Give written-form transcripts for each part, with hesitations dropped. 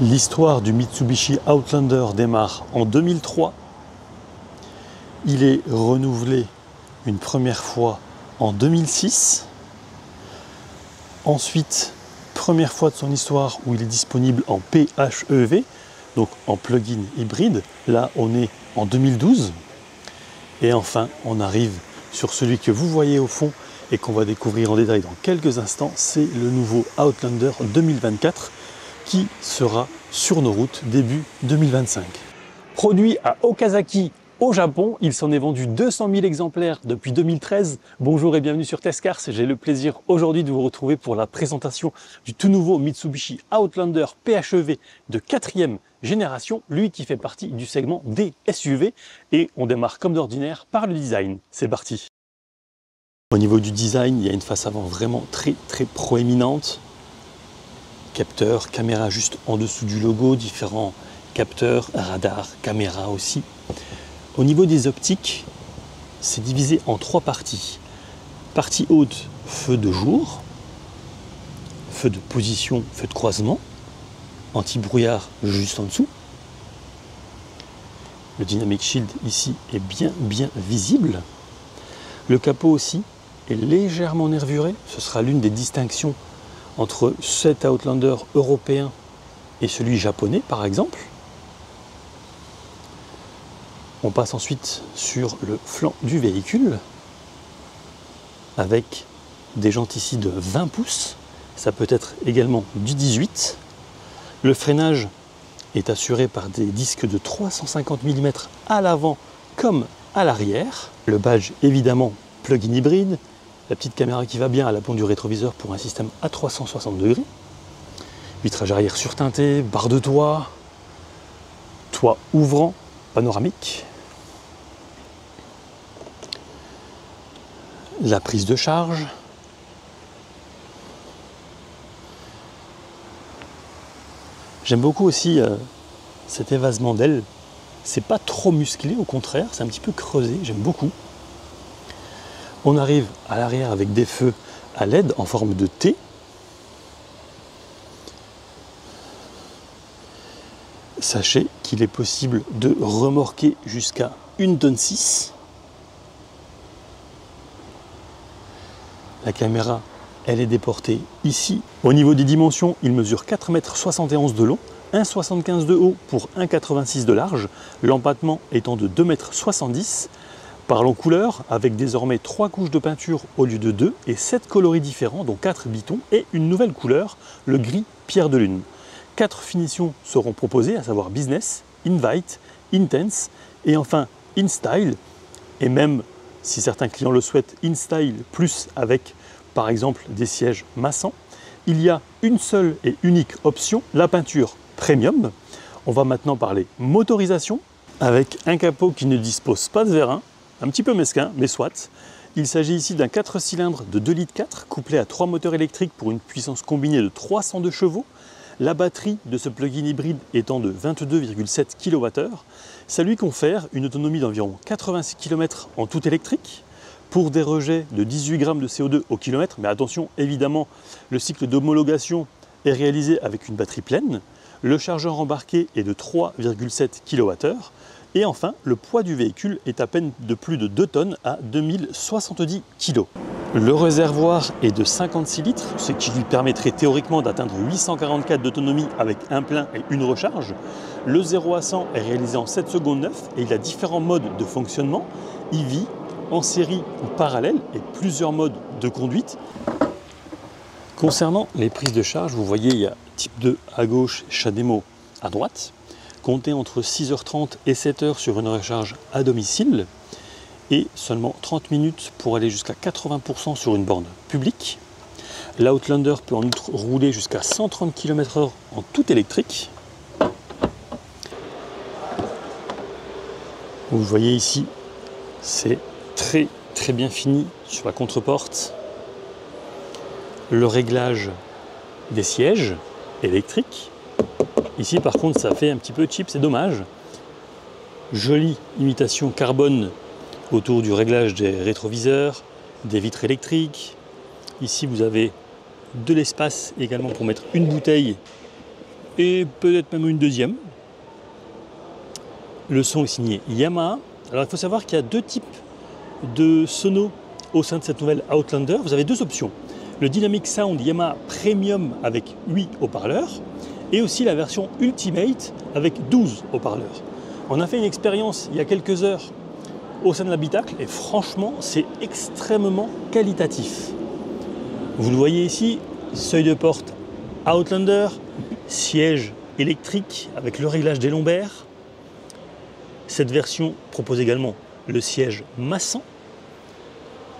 L'histoire du Mitsubishi Outlander démarre en 2003. Il est renouvelé une première fois en 2006. Ensuite, première fois de son histoire où il est disponible en PHEV, donc en plug-in hybride. Là, on est en 2012. Et enfin, on arrive sur celui que vous voyez au fond et qu'on va découvrir en détail dans quelques instants. C'est le nouveau Outlander 2024 qui sera sur nos routes début 2025. Produit à Okazaki au Japon, il s'en est vendu 200 000 exemplaires depuis 2013. Bonjour et bienvenue sur Testcars. J'ai le plaisir aujourd'hui de vous retrouver pour la présentation du tout nouveau Mitsubishi Outlander PHEV de 4e génération, lui qui fait partie du segment des SUV. Et on démarre comme d'ordinaire par le design. C'est parti. Au niveau du design, il y a une face avant vraiment très proéminente. Capteur, caméra juste en dessous du logo, différents capteurs, radar, caméra aussi. Au niveau des optiques, c'est divisé en 3 parties. Partie haute, feu de jour, feu de position, feu de croisement, anti-brouillard juste en dessous. Le Dynamic Shield ici est bien visible. Le capot aussi est légèrement nervuré. Ce sera l'une des distinctions entre cet Outlander européen et celui japonais par exemple. On passe ensuite sur le flanc du véhicule avec des jantes ici de 20 pouces, ça peut être également du 18. Le freinage est assuré par des disques de 350 mm à l'avant comme à l'arrière. Le badge évidemment plug-in hybride. La petite caméra qui va bien à la pompe du rétroviseur pour un système à 360 degrés. Vitrage arrière surteinté, barre de toit ouvrant, panoramique. La prise de charge. J'aime beaucoup aussi cet évasement d'aile. C'est pas trop musclé, au contraire, c'est un petit peu creusé, j'aime beaucoup. On arrive à l'arrière avec des feux à LED en forme de T. Sachez qu'il est possible de remorquer jusqu'à 1,6 tonne. La caméra, elle est déportée ici. Au niveau des dimensions, il mesure 4,71 m de long, 1,75 m de haut pour 1,86 m de large, l'empattement étant de 2,70 m. Parlons couleur, avec désormais 3 couches de peinture au lieu de 2 et 7 coloris différents, dont 4 bitons et une nouvelle couleur, le gris pierre de lune. 4 finitions seront proposées, à savoir Business, Invite, Intense et enfin InStyle. Et même, si certains clients le souhaitent, InStyle plus avec par exemple des sièges massants. Il y a une seule et unique option, la peinture Premium. On va maintenant parler motorisation, avec un capot qui ne dispose pas de vérin. Un petit peu mesquin, mais soit. Il s'agit ici d'un 4 cylindres de 2,4 litres couplé à 3 moteurs électriques pour une puissance combinée de 302 chevaux. La batterie de ce plug-in hybride étant de 22,7 kWh. Ça lui confère une autonomie d'environ 86 km en tout électrique pour des rejets de 18 g de CO2 au kilomètre. Mais attention, évidemment, le cycle d'homologation est réalisé avec une batterie pleine. Le chargeur embarqué est de 3,7 kWh. Et enfin, le poids du véhicule est à peine de plus de 2 tonnes à 2070 kg. Le réservoir est de 56 litres, ce qui lui permettrait théoriquement d'atteindre 844 d'autonomie avec un plein et une recharge. Le 0 à 100 est réalisé en 7 secondes 9 et il a différents modes de fonctionnement, EV, en série ou parallèle et plusieurs modes de conduite. Concernant les prises de charge, vous voyez, il y a type 2 à gauche, CHAdeMO à droite. Comptez entre 6h30 et 7h sur une recharge à domicile et seulement 30 minutes pour aller jusqu'à 80% sur une borne publique. L'Outlander peut en outre rouler jusqu'à 130 km/h en tout électrique. Vous voyez ici, c'est très bien fini sur la contreporte. Le réglage des sièges électriques. Ici par contre ça fait un petit peu cheap, c'est dommage. Jolie imitation carbone autour du réglage des rétroviseurs, des vitres électriques. Ici vous avez de l'espace également pour mettre une bouteille et peut-être même une deuxième. Le son est signé Yamaha. Alors il faut savoir qu'il y a deux types de sonos au sein de cette nouvelle Outlander. Vous avez deux options. Le Dynamic Sound Yamaha Premium avec 8 haut-parleurs et aussi la version Ultimate avec 12 haut-parleurs. On a fait une expérience il y a quelques heures au sein de l'habitacle et franchement c'est extrêmement qualitatif. Vous le voyez ici, seuil de porte Outlander, siège électrique avec le réglage des lombaires. Cette version propose également le siège massant.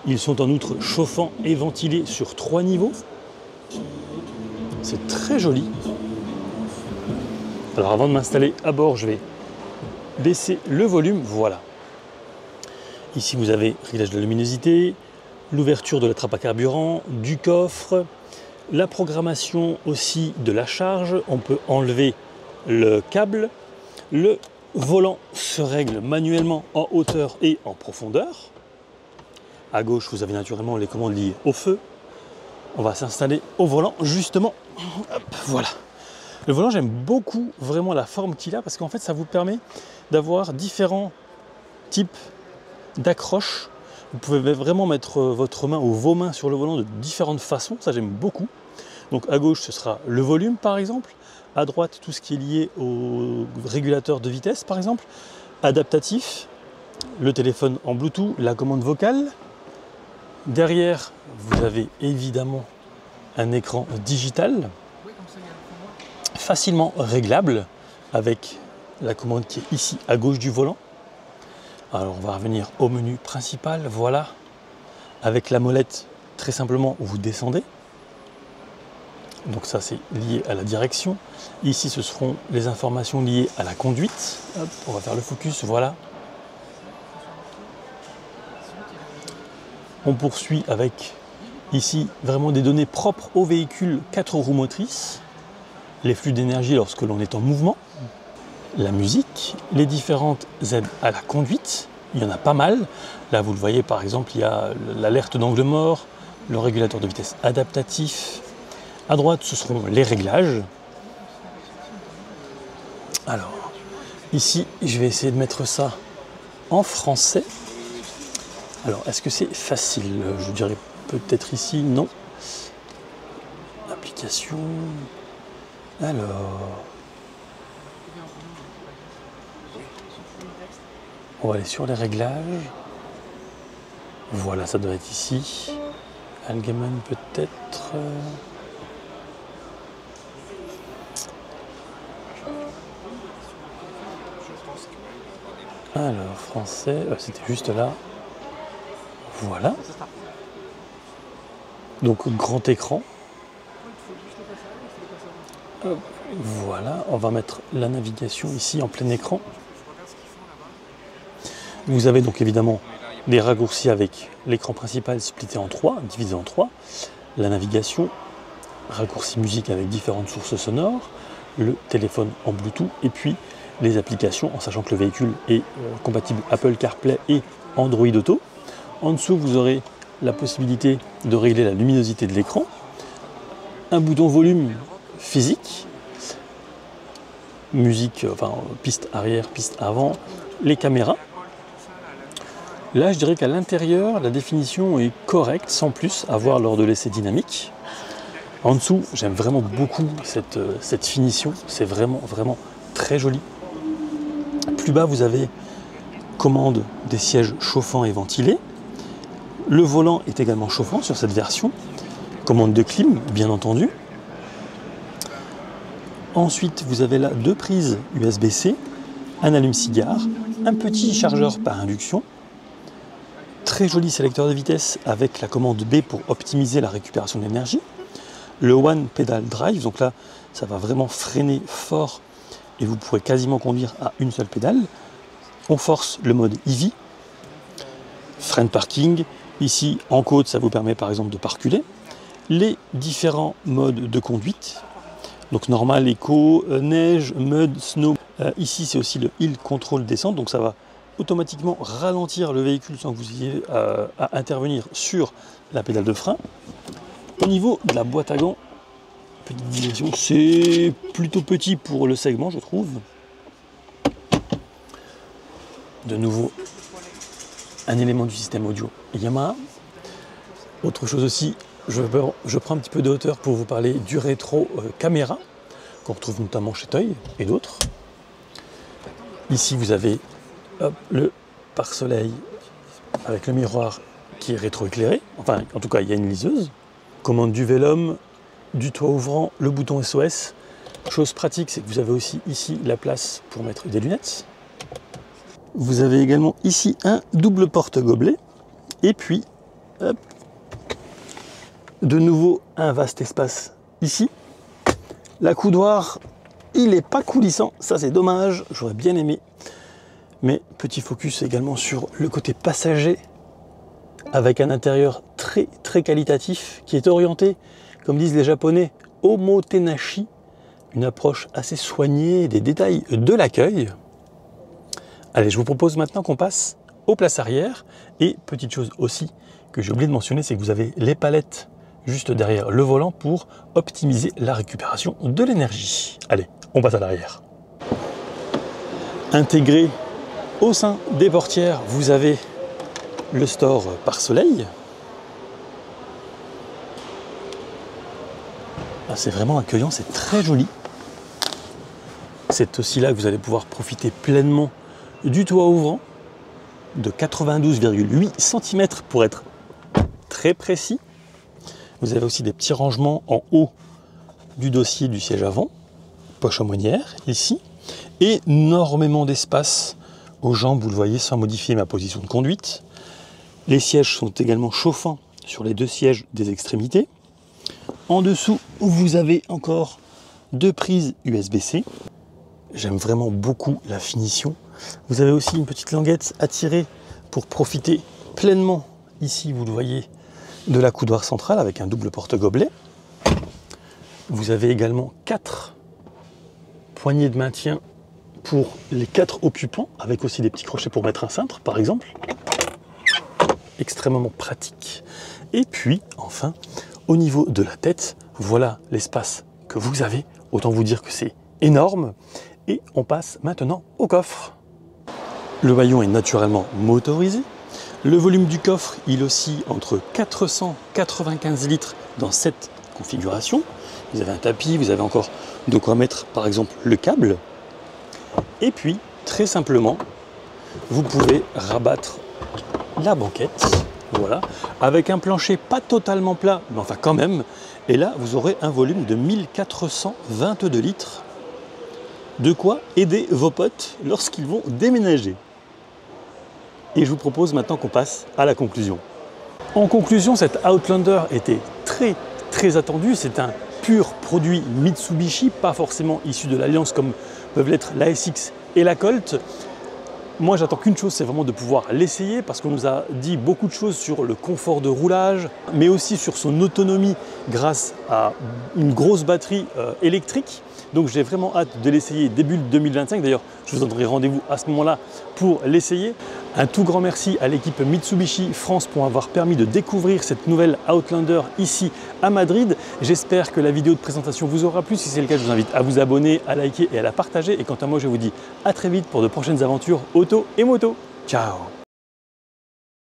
Ils sont en outre chauffants et ventilés sur 3 niveaux. C'est très joli. Alors avant de m'installer à bord, je vais baisser le volume. Voilà. Ici vous avez réglage de la luminosité, l'ouverture de la trappe à carburant, du coffre, la programmation aussi de la charge. On peut enlever le câble. Le volant se règle manuellement en hauteur et en profondeur. À gauche, vous avez naturellement les commandes liées au feu. On va s'installer au volant, justement. Hop, voilà. Le volant, j'aime beaucoup vraiment la forme qu'il a parce qu'en fait, ça vous permet d'avoir différents types d'accroches. Vous pouvez vraiment mettre votre main ou vos mains sur le volant de différentes façons. Ça, j'aime beaucoup. Donc à gauche, ce sera le volume, par exemple. À droite, tout ce qui est lié au régulateur de vitesse, par exemple. Adaptatif, le téléphone en Bluetooth, la commande vocale. Derrière, vous avez évidemment un écran digital, facilement réglable, avec la commande qui est ici à gauche du volant. Alors on va revenir au menu principal, voilà. Avec la molette, très simplement, vous descendez. Donc ça, c'est lié à la direction. Ici, ce seront les informations liées à la conduite. Hop, on va faire le focus, voilà. On poursuit avec ici vraiment des données propres au véhicule 4 roues motrices, les flux d'énergie lorsque l'on est en mouvement, la musique, les différentes aides à la conduite, il y en a pas mal. Là vous le voyez par exemple, il y a l'alerte d'angle mort, le régulateur de vitesse adaptatif. À droite ce seront les réglages. Alors ici je vais essayer de mettre ça en français. Alors, est-ce que c'est facile? Je dirais peut-être ici, non. Application. Alors. On va aller sur les réglages. Voilà, ça doit être ici. Allgemein peut-être. Alors, français, c'était juste là. Voilà. Donc grand écran. Voilà, on va mettre la navigation ici en plein écran. Vous avez donc évidemment des raccourcis avec l'écran principal splitté en 3, divisé en 3. La navigation, raccourci musique avec différentes sources sonores, le téléphone en Bluetooth et puis les applications, en sachant que le véhicule est compatible Apple CarPlay et Android Auto. En dessous, vous aurez la possibilité de régler la luminosité de l'écran, un bouton volume physique, musique, enfin piste arrière, piste avant, les caméras. Là, je dirais qu'à l'intérieur, la définition est correcte, sans plus à voir lors de l'essai dynamique. En dessous, j'aime vraiment beaucoup cette finition, c'est vraiment très joli. Plus bas, vous avez commande des sièges chauffants et ventilés. Le volant est également chauffant sur cette version. Commande de clim, bien entendu. Ensuite, vous avez là 2 prises USB-C, un allume-cigare, un petit chargeur par induction. Très joli sélecteur de vitesse avec la commande B pour optimiser la récupération d'énergie. Le One Pedal Drive, donc là, ça va vraiment freiner fort et vous pourrez quasiment conduire à une seule pédale. On force le mode EV. Frein de parking. Ici, en côte, ça vous permet par exemple de parculer. Les différents modes de conduite. Donc normal, éco, neige, mud, snow. Ici, c'est aussi le Hill Control descente. Donc ça va automatiquement ralentir le véhicule sans que vous ayez à intervenir sur la pédale de frein. Au niveau de la boîte à gants, Petite digression, c'est plutôt petit pour le segment, je trouve. De nouveau, un élément du système audio Yamaha. Autre chose aussi, je prends un petit peu de hauteur pour vous parler du rétro caméra, qu'on retrouve notamment chez Toy et d'autres. Ici, vous avez le pare-soleil avec le miroir qui est rétroéclairé. Enfin, en tout cas, il y a une liseuse. Commande du Vélum, du toit ouvrant, le bouton SOS. Chose pratique, c'est que vous avez aussi ici la place pour mettre des lunettes. Vous avez également ici un double porte-gobelet. Et puis, hop, de nouveau un vaste espace ici. L'accoudoir, il n'est pas coulissant, ça c'est dommage, j'aurais bien aimé. Mais petit focus également sur le côté passager, avec un intérieur très très qualitatif, qui est orienté, comme disent les Japonais, omotenashi, une approche assez soignée des détails de l'accueil. Allez, je vous propose maintenant qu'on passe aux places arrière. Et petite chose aussi que j'ai oublié de mentionner, c'est que vous avez les palettes juste derrière le volant pour optimiser la récupération de l'énergie. Allez, on passe à l'arrière. Intégré au sein des portières, vous avez le store pare-soleil. C'est vraiment accueillant, c'est très joli. C'est aussi là que vous allez pouvoir profiter pleinement du toit ouvrant de 92,8 cm pour être très précis. Vous avez aussi des petits rangements en haut du dossier du siège avant, poche aumônière ici, et énormément d'espace aux jambes, vous le voyez, sans modifier ma position de conduite. Les sièges sont également chauffants sur les deux sièges des extrémités. En dessous, vous avez encore deux prises USB-C. J'aime vraiment beaucoup la finition. Vous avez aussi une petite languette à tirer pour profiter pleinement, ici vous le voyez, de l'accoudoir central avec un double porte-gobelet. Vous avez également 4 poignées de maintien pour les 4 occupants, avec aussi des petits crochets pour mettre un cintre par exemple. Extrêmement pratique. Et puis enfin, au niveau de la tête, voilà l'espace que vous avez. Autant vous dire que c'est énorme. Et on passe maintenant au coffre. Le maillon est naturellement motorisé. Le volume du coffre, il oscille entre 495 litres dans cette configuration. Vous avez un tapis, vous avez encore de quoi mettre par exemple le câble. Et puis, très simplement, vous pouvez rabattre la banquette, voilà, avec un plancher pas totalement plat, mais enfin quand même. Et là, vous aurez un volume de 1422 litres. De quoi aider vos potes lorsqu'ils vont déménager. Et je vous propose maintenant qu'on passe à la conclusion. En conclusion, cette Outlander était très attendue. C'est un pur produit Mitsubishi, pas forcément issu de l'alliance comme peuvent l'être la SX et la Colt. Moi, j'attends qu'une chose, c'est vraiment de pouvoir l'essayer parce qu'on nous a dit beaucoup de choses sur le confort de roulage, mais aussi sur son autonomie grâce à une grosse batterie électrique. Donc j'ai vraiment hâte de l'essayer début 2025. D'ailleurs, je vous donnerai rendez-vous à ce moment-là pour l'essayer. Un tout grand merci à l'équipe Mitsubishi France pour avoir permis de découvrir cette nouvelle Outlander ici à Madrid. J'espère que la vidéo de présentation vous aura plu. Si c'est le cas, je vous invite à vous abonner, à liker et à la partager. Et quant à moi, je vous dis à très vite pour de prochaines aventures auto et moto. Ciao!